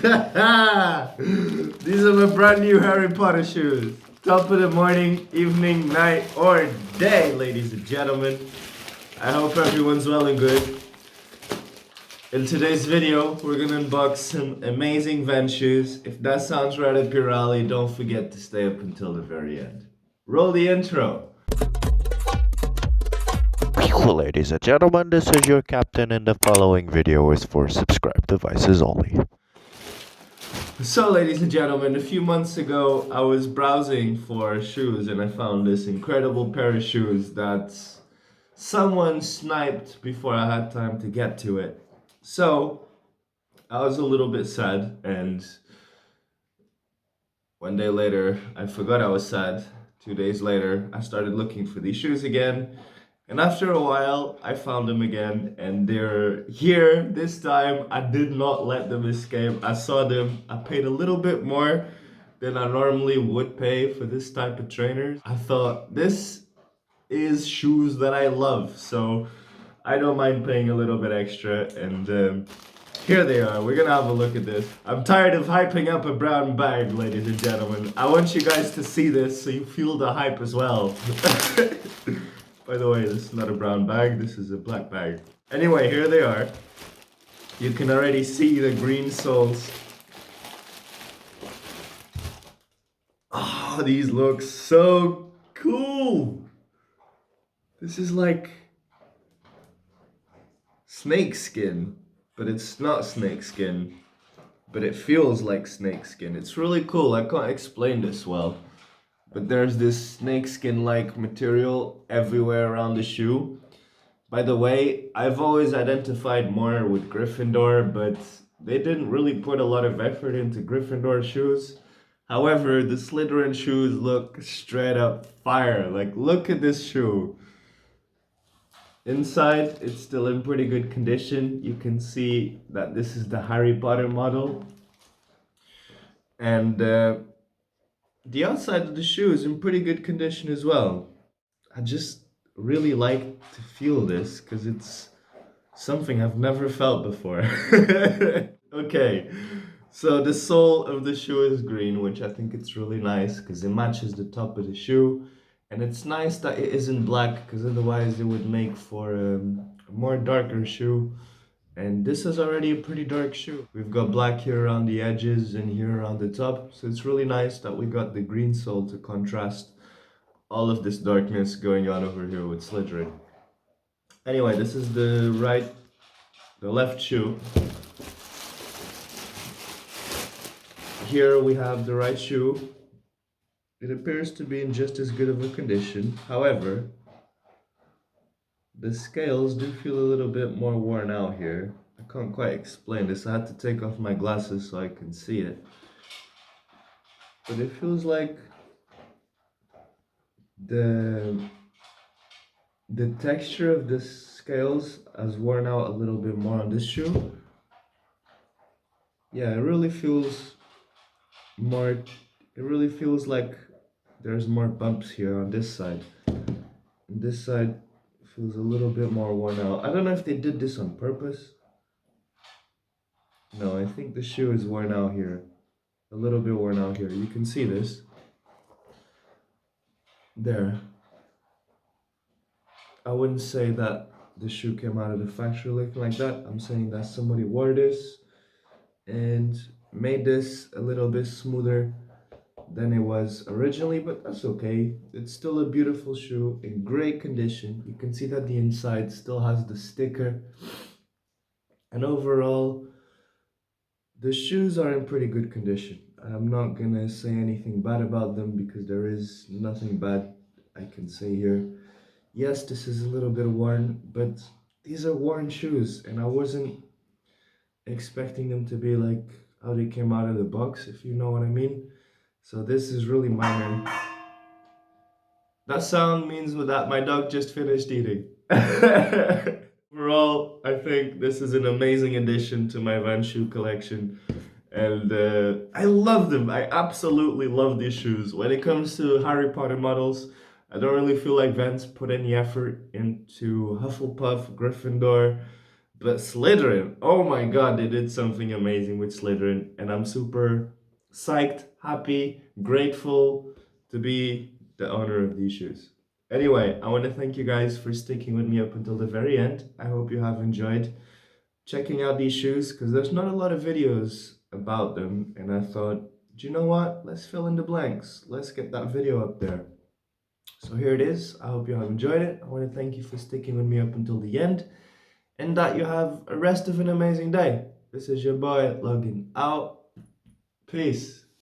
These are my brand new Harry Potter shoes. Top of the morning, evening, night, or day, ladies and gentlemen. I hope everyone's well and good. In today's video, we're gonna unbox some amazing Van shoes. If that sounds right up your alley, don't forget to stay up until the very end. Roll the intro. Ladies and gentlemen, this is your captain, and the following video is for subscribed devices only. So, ladies and gentlemen, a few months ago, I was browsing for shoes and I found this incredible pair of shoes that someone sniped before I had time to get to it. So, I was a little bit sad, and one day later, I forgot I was sad. 2 days later, I started looking for these shoes again. And after a while, I found them again, and they're here this time. I did not let them escape. I saw them. I paid a little bit more than I normally would pay for this type of trainers. I thought, this is shoes that I love, so I don't mind paying a little bit extra. And here they are. We're gonna have a look at this. I'm tired of hyping up a brown bag, ladies and gentlemen. I want you guys to see this so you feel the hype as well. By the way, this is not a brown bag, this is a black bag. Anyway, here they are. You can already see the green soles. Oh, these look so cool. This is like snake skin, but it's not snake skin, but it feels like snake skin. It's really cool. I can't explain this well. But there's this snakeskin-like material everywhere around the shoe. By the way, I've always identified more with Gryffindor, but they didn't really put a lot of effort into Gryffindor shoes. However, the Slytherin shoes look straight up fire. Like, look at this shoe. Inside, it's still in pretty good condition. You can see that this is the Harry Potter model. And the outside of the shoe is in pretty good condition as well. I just really like to feel this because it's something I've never felt before. Okay, so the sole of the shoe is green, which I think it's really nice because it matches the top of the shoe. And it's nice that it isn't black because otherwise it would make for a more darker shoe. And this is already a pretty dark shoe. We've got black here around the edges and here around the top. So it's really nice that we got the green sole to contrast all of this darkness going on over here with Slytherin. Anyway, this is the left shoe. Here we have the right shoe. It appears to be in just as good of a condition. However, the scales do feel a little bit more worn out here. I can't quite explain this. I had to take off my glasses so I can see it. But it feels like the texture of the scales has worn out a little bit more on this shoe. Yeah, it really feels like there's more bumps here on this side. And this side feels a little bit more worn out. I don't know if they did this on purpose. No, I think the shoe is worn out here. A little bit worn out here. You can see this. There. I wouldn't say that the shoe came out of the factory looking like that. I'm saying that somebody wore this and made this a little bit smoother than it was originally, but that's okay. It's still a beautiful shoe in great condition. You can see that the inside still has the sticker. And overall, the shoes are in pretty good condition. I'm not gonna say anything bad about them because there is nothing bad I can say here. Yes, this is a little bit worn, but these are worn shoes and I wasn't expecting them to be like how they came out of the box, if you know what I mean. So this is really minor. That sound means that my dog just finished eating. Overall, I think this is an amazing addition to my Van shoe collection. And I love them. I absolutely love these shoes. When it comes to Harry Potter models, I don't really feel like Vans put any effort into Hufflepuff, Gryffindor. But Slytherin, oh my god, they did something amazing with Slytherin, and I'm super psyched, happy, grateful to be the owner of these shoes. Anyway, I want to thank you guys for sticking with me up until the very end. I hope you have enjoyed checking out these shoes because there's not a lot of videos about them, and I thought, do you know what? Let's fill in the blanks. Let's get that video up there. So here it is. I hope you have enjoyed it. I want to thank you for sticking with me up until the end and that you have a rest of an amazing day. This is your boy logging out. Peace.